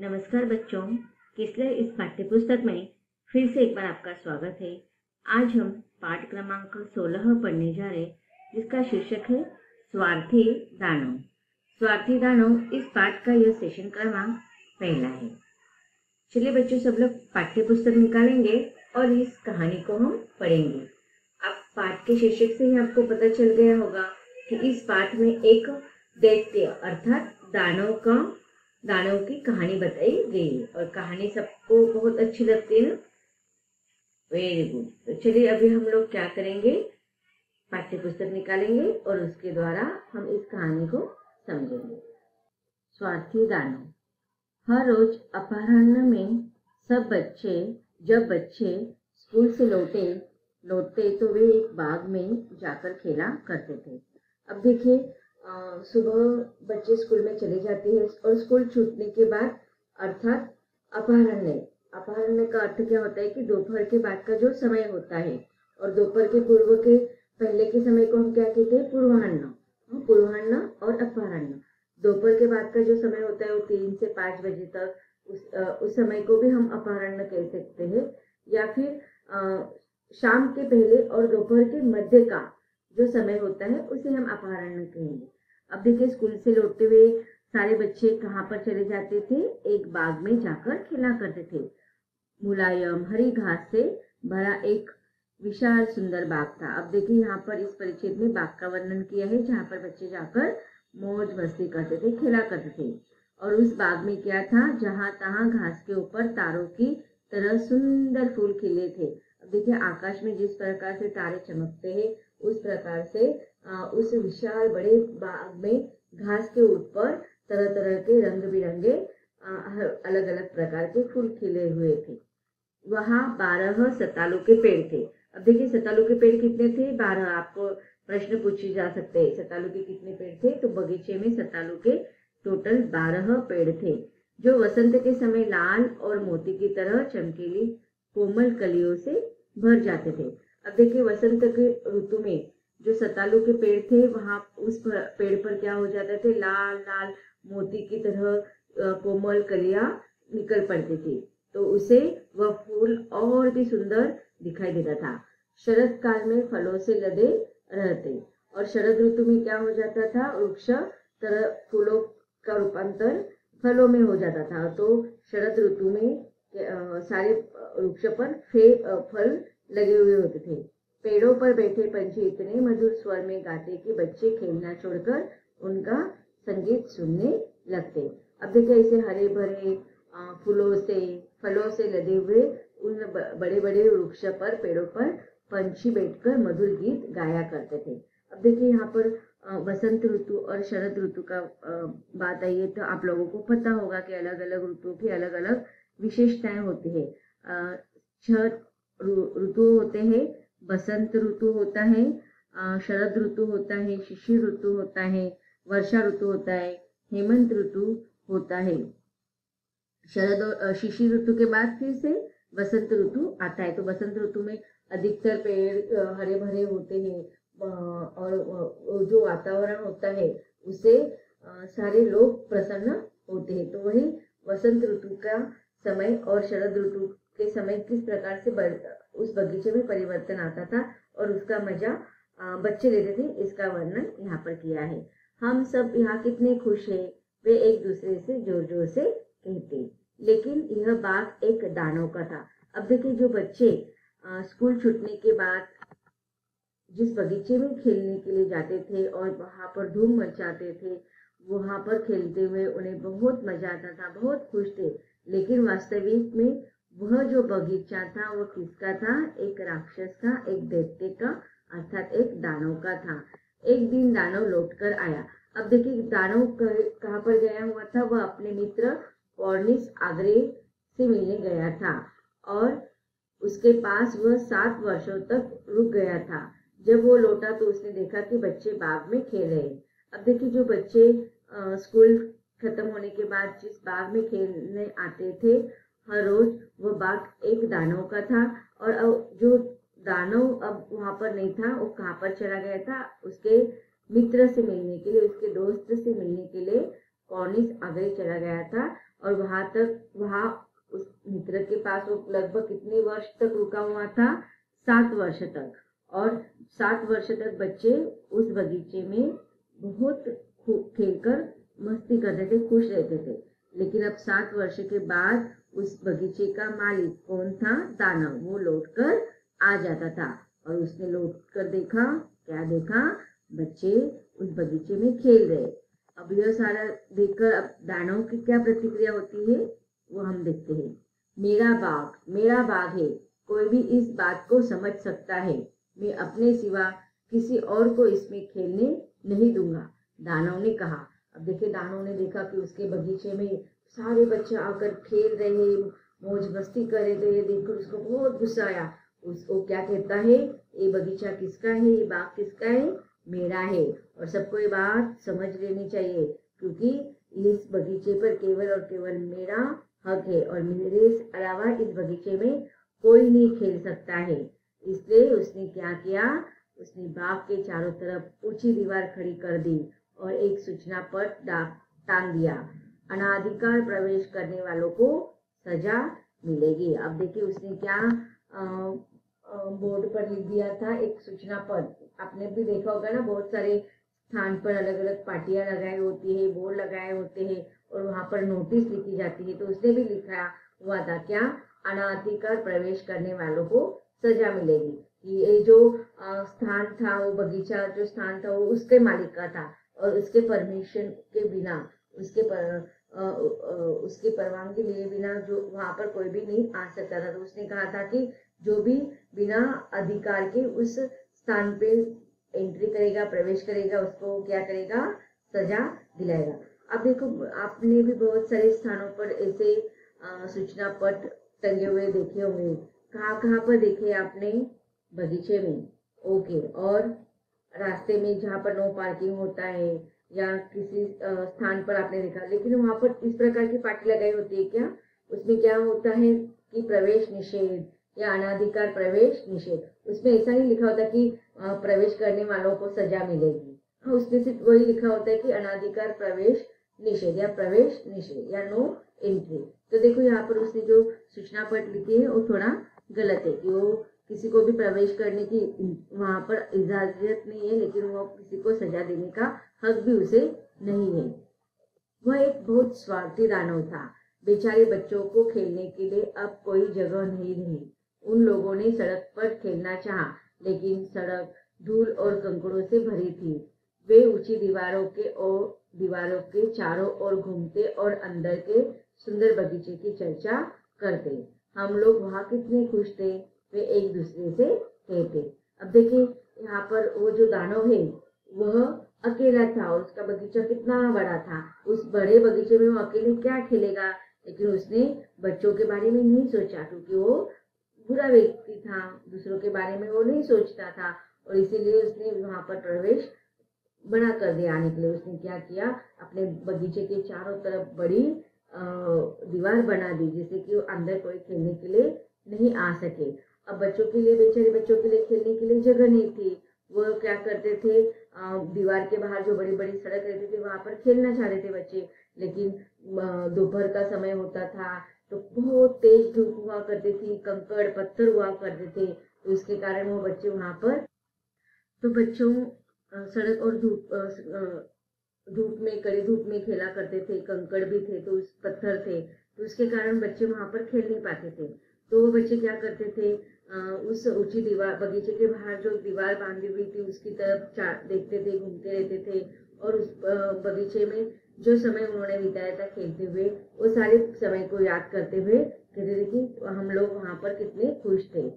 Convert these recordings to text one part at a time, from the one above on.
नमस्कार बच्चों, किसलर इस पाठ्यपुस्तक में फिर से एक बार आपका स्वागत है। आज हम पाठ क्रमांक 16 पढ़ने जा रहे, जिसका शीर्षक है स्वार्थी दानव। स्वार्थी दानव इस पाठ का यह सेशन क्रमांक पहला है। चलिए बच्चों, सब लोग पाठ्यपुस्तक निकालेंगे और इस कहानी को हम पढ़ेंगे। अब पाठ के शीर्षक से ही आपको पता चल गया होगा कि इस पाठ में एक दैत्य अर्थात दानव की कहानी बताई गई है और कहानी सबको बहुत अच्छी लगती है ना। Very good. तो चलिए अभी हम लोग क्या करेंगे, पाठ्यपुस्तक निकालेंगे और उसके द्वारा हम इस कहानी को समझेंगे। स्वार्थी दानव। हर रोज अपराह्न में जब बच्चे स्कूल से लौटते तो वे एक बाग में जाकर खेला करते थे। अब देखिए, सुबह बच्चे स्कूल में चले जाते हैं और स्कूल छूटने के बाद अर्थात अपराह्न का अर्थ क्या होता है कि दोपहर के बाद का जो समय होता है, और दोपहर के पूर्व के पहले के समय को हम क्या कहते हैं, पूर्वाह्न और अपराह्न। दोपहर के बाद का जो समय होता है वो 3 से 5 बजे तक, उस समय को भी हम अपराह्न कह सकते हैं, या फिर शाम के पहले और दोपहर के मध्य का जो समय होता है उसे हम अपराह्न कहेंगे। अब देखिए, स्कूल से लौटते हुए सारे बच्चे कहाँ पर चले जाते थे, एक बाग में जाकर खेला करते थे। मुलायम हरी घास से भरा एक विशाल सुंदर बाग था। अब देखिए, यहाँ पर इस परिच्छेद में बाग का वर्णन किया है, जहाँ पर बच्चे जाकर मौज मस्ती करते थे, खेला करते थे। और उस बाग में क्या था, जहाँ तहाँ घास के ऊपर तारों की तरह सुंदर फूल खिले थे। अब देखिए, आकाश में जिस प्रकार से तारे चमकते हैं, उस प्रकार से उस विशाल बड़े बाग में घास के ऊपर तरह तरह के रंग बिरंगे अलग अलग प्रकार के फूल खिले हुए थे। वहाँ 12 सतालू के पेड़ थे। अब देखिए, सतालू के पेड़ कितने थे, 12। आपको प्रश्न पूछे जा सकते हैं, सतालू के कितने पेड़ थे। तो बगीचे में सतालू के टोटल 12 पेड़ थे, जो वसंत के समय लाल और मोती की तरह चमकीली कोमल कलियों से भर जाते थे। अब देखिए, वसंत के ऋतु में जो सतालू के पेड़ थे, वहां उस पेड़ पर क्या हो जाते थे, लाल लाल मोती की तरह कोमल कलियां निकल पड़ती थी, तो उसे वह फूल और भी सुंदर दिखाई देता था। शरद काल में फलों से लदे रहते और शरद ऋतु में क्या हो जाता था, वृक्ष तरह फूलों का रूपांतर फलों में हो जाता था। तो शरद ऋतु में सारे वृक्ष पर फल लगे हुए होते थे। पेड़ों पर बैठे पंछी इतने मधुर स्वर में गाते कि बच्चे खेलना छोड़कर उनका संगीत सुनने लगते। अब देखिए, ऐसे हरे भरे फलों से लदे हुए उन बड़े बड़े वृक्ष पर, पेड़ों पर पंछी बैठकर मधुर गीत गाया करते थे। अब देखिए, यहाँ पर वसंत ऋतु और शरद ऋतु का बात आई है, तो आप लोगों को पता होगा कि अलग अलग ऋतुओं की अलग अलग विशेषताएं होती है। 6 ऋतु होते हैं। बसंत ऋतु होता है, शरद ऋतु होता है, शिशिर ऋतु होता है, वर्षा ऋतु होता है, हेमंत ऋतु होता है। शरद और शिशिर ऋतु के बाद फिर से वसंत ऋतु आता है। तो वसंत ऋतु में अधिकतर पेड़ हरे भरे होते हैं, और जो वातावरण होता है उससे सारे लोग प्रसन्न होते हैं। तो वही वसंत ऋतु का समय और शरद ऋतु के समय किस प्रकार से उस बगीचे में परिवर्तन आता था और उसका मजा बच्चे लेते थे, इसका वर्णन यहाँ पर किया है। हम सब यहाँ कितने खुश हैं, वे एक दूसरे से जोर जोर से कहते। लेकिन यह बाग एक दानव का था। अब देखिए, जो बच्चे स्कूल छूटने के बाद जिस बगीचे में खेलने के लिए जाते थे और वहां पर धूम मचाते थे, वहां पर खेलते हुए उन्हें बहुत मजा आता था, बहुत खुश थे। लेकिन वास्तविक में वह जो बगीचा था वो किसका था, एक राक्षस का, एक दैत्य का, अर्थात एक दानव का था। एक दिन दानव लौटकर आया। अब देखिए, दानव कहाँ पर गया हुआ था, वह अपने मित्र कॉर्निस आग्रे से मिलने गया था और उसके पास वह 7 वर्षों तक रुक गया था। जब वो लौटा तो उसने देखा कि बच्चे बाग में खेल रहे। अब देखिए, जो बच्चे स्कूल खत्म होने के बाद जिस बाग में खेलने आते थे हर रोज, वो बाग एक दानव का था। और जो दानव अब वहां पर नहीं था, वो कहाँ पर चला गया था, उसके मित्र से मिलने के लिए, उसके दोस्त से मिलने के लिए कॉर्निस आगे चला गया था और वहां उस मित्र के पास वो लगभग कितने वर्ष तक रुका हुआ था, 7 वर्ष तक। और 7 वर्ष तक बच्चे उस बगीचे में बहुत खेलकर मस्ती करते थे, खुश रहते थे। लेकिन अब 7 वर्ष के बाद उस बगीचे का मालिक कौन था? दानव। वो लौटकर आ जाता था और उसने लौटकर देखा, क्या देखा? बच्चे उस बगीचे में खेल रहे। अब यह सारा देखकर अब दानव की क्या प्रतिक्रिया होती है वो हम देखते हैं। मेरा बाग है, कोई भी इस बात को समझ सकता है। मैं अपने सिवा किसी और को इसमें खेलने नहीं दूंगा, दानव ने कहा। अब देखिए, दानव ने देखा कि उसके बगीचे में सारे बच्चे आकर खेल रहे, मौज मस्ती कर रहे थे। देखकर उसको बहुत गुस्सा आया। उसको क्या कहता है, ये बगीचा किसका है, ये बाग किसका है? मेरा है। और सबको ये बात समझ लेनी चाहिए, क्योंकि इस बगीचे पर केवल और केवल मेरा हक है और मेरे अलावा इस बगीचे में कोई नहीं खेल सकता है। इसलिए उसने क्या किया, उसने बाग के चारों तरफ ऊंची दीवार खड़ी कर दी और एक सूचना पट टांग दिया, अनाधिकार प्रवेश करने वालों को सजा मिलेगी। अब देखिए, उसने क्या बोर्ड पर लिख दिया था, एक सूचना पट। आपने भी देखा होगा ना, बहुत सारे स्थान पर अलग अलग पाटियां लगाई होती है, बोर्ड लगाए होते हैं और वहां पर नोटिस लिखी जाती है। तो उसने भी लिखा हुआ था क्या, अनाधिकार प्रवेश करने वालों को सजा मिलेगी। ये जो स्थान था, वो बगीचा जो स्थान था वो उसके मालिक का था और उसके परमिशन के बिना, उसके परवानगी लिए बिना जो वहां पर कोई भी नहीं आ सकता था। तो उसने कहा था कि जो भी बिना अधिकार के उस स्थान पे एंट्री करेगा, प्रवेश करेगा, उसको क्या करेगा, सजा दिलाएगा। अब देखो, आपने भी बहुत सारे स्थानों पर ऐसे सूचना पट टंगे हुए देखे होंगे। कहाँ पर देखे आपने? बगीचे में। ओके। और रास्ते में जहाँ पर नो पार्किंग होता है या किसी स्थान पर आपने देखा। लेकिन वहां पर इस प्रकार की पाटी लगाई होती है क्या? उसमें क्या होता है कि प्रवेश निषेध या अनाधिकार प्रवेश निषेध। उसमें ऐसा नहीं लिखा होता कि प्रवेश करने वालों को सजा मिलेगी। उसमें सिर्फ वही लिखा होता है कि अनाधिकार प्रवेश निषेध या प्रवेश निषेध या नो एंट्री। तो देखो, यहाँ पर उसने जो सूचना पट लिखी है वो थोड़ा गलत है कि वो किसी को भी प्रवेश करने की वहां पर इजाजत नहीं है, लेकिन वो किसी को सजा देने का हक भी उसे नहीं है। वह एक बहुत स्वार्थी दानव था। बेचारे बच्चों को खेलने के लिए अब कोई जगह नहीं रही। उन लोगों ने सड़क पर खेलना चाहा, लेकिन सड़क धूल और कंकड़ों से भरी थी। वे ऊंची दीवारों के चारों ओर घूमते और अंदर के सुंदर बगीचे की चर्चा करते। हम लोग वहां कितने खुश थे, वे एक दूसरे से कहते। अब देखिए, यहाँ पर वो जो दानव है वह अकेला था और उसका बगीचा कितना बड़ा था। उस बड़े बगीचे में वो अकेले क्या खेलेगा? लेकिन उसने बच्चों के बारे में नहीं सोचा, क्योंकि वो बुरा व्यक्ति था, दूसरों के बारे में वो नहीं सोचता था और इसीलिए उसने वहां पर प्रवेश बना कर दिया। आने के लिए उसने क्या किया, अपने बगीचे के चारों तरफ बड़ी दीवार बना दी, जिससे कि अंदर कोई खेलने के लिए नहीं आ सके। अब बच्चों के लिए, बेचारे बच्चों के लिए खेलने के लिए जगह नहीं थी। वो क्या करते थे, दीवार के बाहर जो बड़ी बड़ी सड़क रहती थी वहां पर खेलना चाह रहे थे बच्चे। लेकिन दोपहर का समय होता था तो बहुत तेज धूप हुआ करती थी, कंकड़ पत्थर हुआ करते थे। तो इसके कारण वो बच्चे वहां पर, तो बच्चों सड़क और कड़ी धूप में खेला करते थे। कंकड़ भी थे तो उस पत्थर थे, तो उसके कारण बच्चे वहां पर खेल नहीं पाते थे। तो वो बच्चे क्या करते थे, उस ऊंची दीवार, बगीचे के बाहर जो दीवार बांधी हुई थी उसकी तरफ देखते थे, घूमते रहते थे और उस बगीचे में जो समय उन्होंने बिताया था खेलते हुए, वो सारे समय को याद करते हुए कहते थे कि हम लोग वहां पर कितने खुश थे।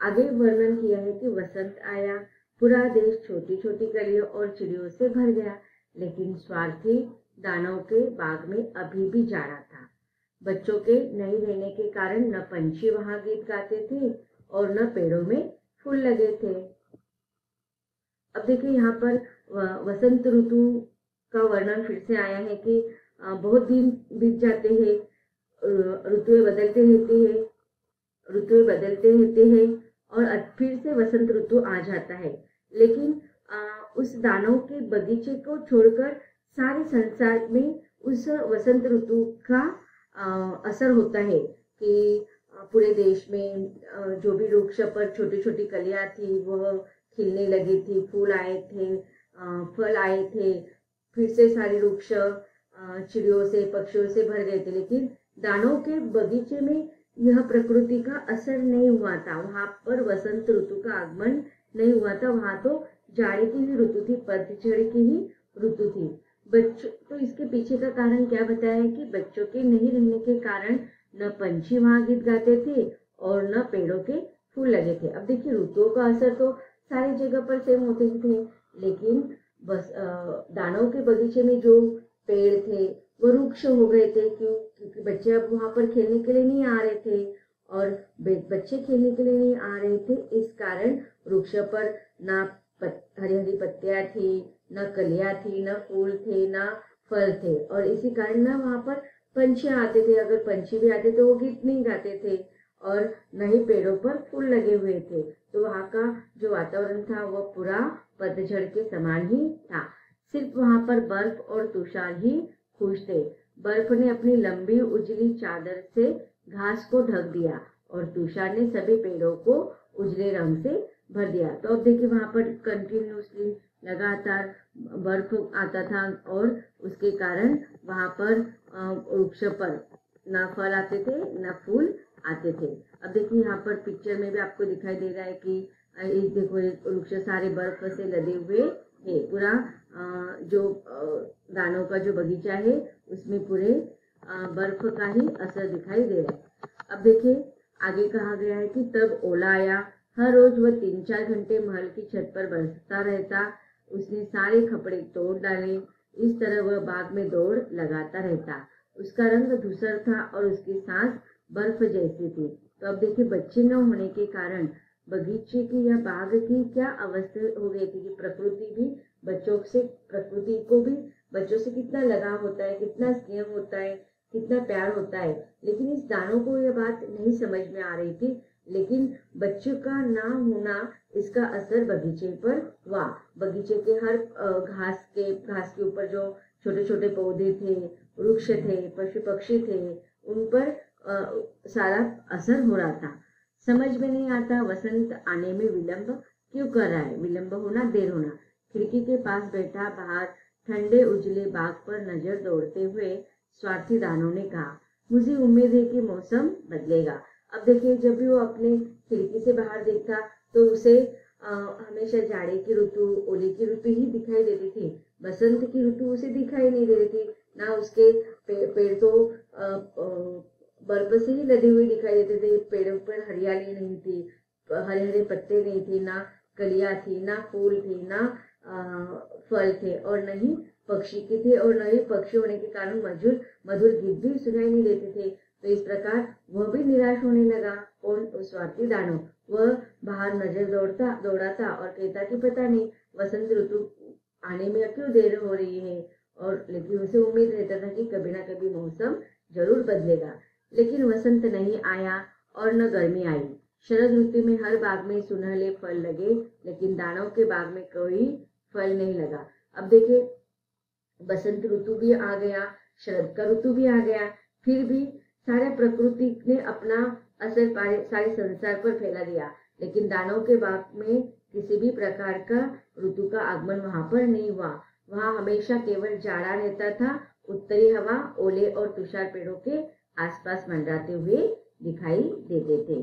आगे वर्णन किया है कि वसंत आया, पूरा देश छोटी छोटी कलियों और चिड़ियों से भर गया, लेकिन स्वार्थी दानव के बाग में अभी भी जाड़ा था। बच्चों के नहीं रहने के कारण न पंछी वहां गीत गाते थे और न पेड़ों में फूल लगे थे। अब देखिए, यहाँ पर वसंत ऋतु का वर्णन फिर से आया है कि बहुत दिन बीत जाते हैं, ऋतुएं बदलते रहते हैं और फिर से वसंत ऋतु आ जाता है। लेकिन उस दानव के बगीचे को छोड़कर सारे संसार में उस वसंत ऋतु का असर होता है कि पूरे देश में जो भी वृक्ष पर छोटी छोटी कलियां थी वह खिलने लगी थी, फूल आए थे, फल आए थे, फिर से सारे वृक्ष चिड़ियों से पक्षियों से भर गए थे। लेकिन दानों के बगीचे में यह प्रकृति का असर नहीं हुआ था, वहां पर वसंत ऋतु का आगमन नहीं हुआ था। वहां तो जाड़े की ही ऋतु थी, पतझड़ की ही ऋतु थी। बच्चों तो इसके पीछे का कारण क्या बताया है कि बच्चों के नहीं रहने के कारण न पंछी वहां गीत गाते थे और न पेड़ों के फूल लगे थे। अब देखिए ऋतुओं का असर तो सारी जगह पर सेम होते थे, लेकिन बस दानों के बगीचे में जो पेड़ थे वो वृक्ष हो गए थे, क्योंकि बच्चे अब वहां पर खेलने के लिए नहीं आ रहे थे और बच्चे खेलने के लिए नहीं आ रहे थे। इस कारण वृक्ष पर ना हरी हरी पत्तियां थी, न कलियां थी, न फूल थे, न फल थे, और इसी कारण ना वहां पर पंछी आते थे। अगर पंछी भी आते तो वो गीत नहीं गाते थे और न ही पेड़ों पर फूल लगे हुए थे। तो वहां का जो वातावरण था वह पूरा पतझड़ के समान ही था। सिर्फ वहां पर बर्फ और तुषार ही खुश थे। बर्फ ने अपनी लंबी उजली चादर से घास को ढक दिया और तुषार ने सभी पेड़ों को उजले रंग से भर दिया। तो अब देखिए वहां पर कंटिन्यूसली लगातार बर्फ आता था और उसके कारण वहां पर वृक्ष पर ना फल आते थे ना फूल आते थे। अब देखिए यहाँ पर पिक्चर में भी आपको दिखाई दे रहा है कि एक देखो वृक्ष सारे बर्फ से लदे हुए है। पूरा जो दानों का जो बगीचा है उसमें पूरे बर्फ का ही असर दिखाई दे रहा है। अब देखिए आगे कहा गया है कि तब ओला आया। हर रोज वह 3-4 घंटे महल की छत पर बरसता रहता। उसने सारे कपड़े तोड़ डाले। इस तरह वह बाग में दौड़ लगाता रहता। उसका रंग धूसर था और उसकी सांस बर्फ जैसी थी। तो अब देखिए बच्चे न होने के कारण बगीचे की या बाग की क्या अवस्था हो गई थी कि प्रकृति भी बच्चों से, प्रकृति को भी बच्चों से कितना लगाव होता है, कितना स्नेह होता है, कितना प्यार होता है। लेकिन इस दानों को यह बात नहीं समझ में आ रही थी। लेकिन बच्चों का ना होना, इसका असर बगीचे पर हुआ। बगीचे के हर घास के ऊपर जो छोटे छोटे पौधे थे, वृक्ष थे, पशु पक्षी थे, उन पर सारा असर हो रहा था। समझ में नहीं आता वसंत आने में विलंब क्यों कर रहा है। विलंब होना, देर होना। खिड़की के पास बैठा बाहर ठंडे उजले बाग पर नजर दौड़ते हुए स्वार्थी दानों ने कहा, मुझे उम्मीद है कि मौसम बदलेगा। अब देखिए जब भी वो अपने खिड़की से बाहर देखता तो उसे हमेशा जाड़े की ऋतु, ओले की ऋतु ही दिखाई देती थी। बसंत की ऋतु उसे दिखाई नहीं दे रही थी। ना उसके पेड़ तो बर्फ से ही लदे हुए दिखाई देते थे। पेड़ों पर हरियाली नहीं थी, हरे हरे पत्ते नहीं थे, ना कलियां थी, ना फूल थे, ना फल थे, और न ही पक्षी के थे, और न ही पक्षी होने के कारण मधुर गीत भी सुनाई नहीं देते थे। तो इस प्रकार वह भी निराश होने लगा। कौन? स्वार्थी दानव। वह बाहर नजर दौड़ाता और कहता कि पता नहीं वसंत ऋतु आने में क्यों देर हो रही है, और लेकिन उसे उम्मीद रहता था कि कभी ना कभी मौसम जरूर बदलेगा। लेकिन वसंत नहीं आया और न गर्मी आई। शरद ऋतु में हर बाग में सुनहले फल लगे, लेकिन दानव के बाग में कोई फल नहीं लगा। अब देखिए बसंत ऋतु भी आ गया, शरद का ऋतु भी आ गया, फिर भी सारे प्रकृति ने अपना असर सारे संसार पर फैला दिया। लेकिन दानव के बाग में किसी भी प्रकार का ऋतु का आगमन वहां पर नहीं हुआ। वहां हमेशा केवल जाड़ा रहता था। उत्तरी हवा ओले और तुषार पेड़ों के आसपास मंडराते हुए दिखाई देते थे।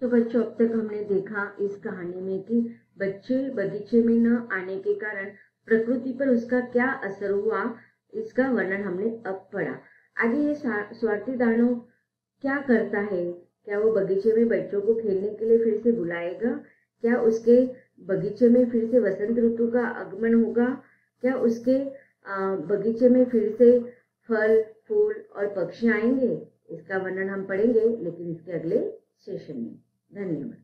तो बच्चों अब तक हमने देखा इस कहानी में कि बच्चे बगीचे में न आने के कारण प्रकृति पर उसका क्या असर हुआ, इसका वर्णन हमने अब पढ़ा। आगे ये स्वार्थी दानव क्या करता है? क्या वो बगीचे में बच्चों को खेलने के लिए फिर से बुलाएगा? क्या उसके बगीचे में फिर से वसंत ऋतु का आगमन होगा? क्या उसके बगीचे में फिर से फल, फूल और पक्षी आएंगे? इसका वर्णन हम पढ़ेंगे, लेकिन इसके अगले सेशन में। धन्यवाद।